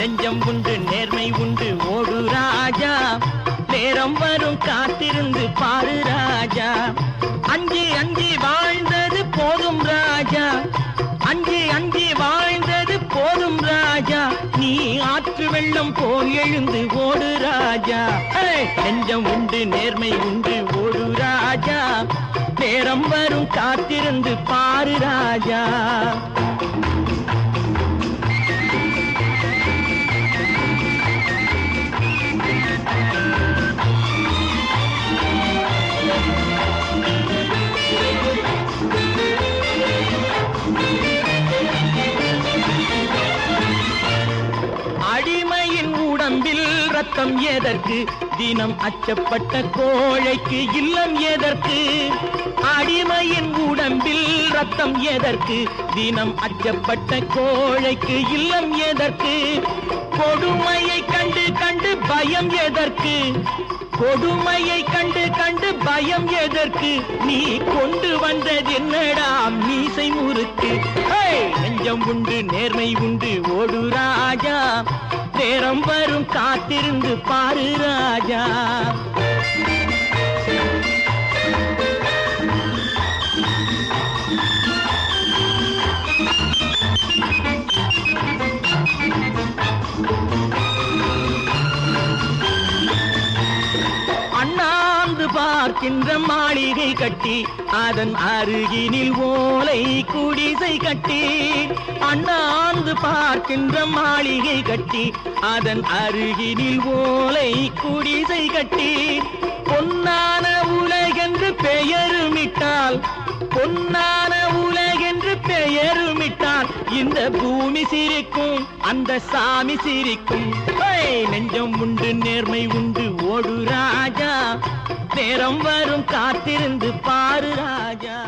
நெஞ்சம் உண்டு நேர்மை உண்டு ஓடு ராஜா, நேரம் வரும் காத்திருந்து பாரு ராஜா. அஞ்சி அஞ்சி வாழ்ந்தது போதும் ராஜா, அஞ்சி அஞ்சி வாழ்ந்தது போதும் ராஜா, நீ ஆற்று வெள்ளம் போல் எழுந்து ஓடு ராஜா. நெஞ்சம் உண்டு நேர்மை உண்டு ஓடு ராஜா, நேரம் வரும் காத்திருந்து பாரு ராஜா. அடிமையின் உடம்பில் ரத்தம் எதற்கு, தினம் அச்சப்பட்ட கோழைக்கு இல்லம் எதற்கு. அடிமையின் உடம்பில் ரத்தம் எதற்கு, தினம் அச்சப்பட்ட கோழைக்கு இல்லம் எதற்கு. கொடுமையை கண்டு கண்டு பயம் எதற்கு, கொடுமையை கண்டு கண்டு பயம் எதற்கு, நீ கொண்டு வந்தது என்னடா மீசை முறுக்கு. நெஞ்சம் உண்டு நேர்மை உண்டு ஓடு ராஜா, நேரம் வரும் காத்திருந்து பாரு ராஜா. அண்ணாந்து பார்க்கின்ற மாளிகை கட்டி, அதன் அருகினில் ஓலை குடிசை கட்டி. அண்ணாந்து பார்க்கின்ற மாளிகை கட்டி, அதன் அருகினில் ஓலை குடிசை கட்டி. பொன்னான உலகென்று பெயருமிட்டால், பொன்னான உலகென்று பெயருமிட்டால், இந்த பூமி சிரிக்கும் அந்த சாமி சிரிக்கும். நெஞ்சம் உண்டு நேர்மை உண்டு ஓடு ராஜா, நேரம் வரும் காத்திருந்து பாரு ராஜா.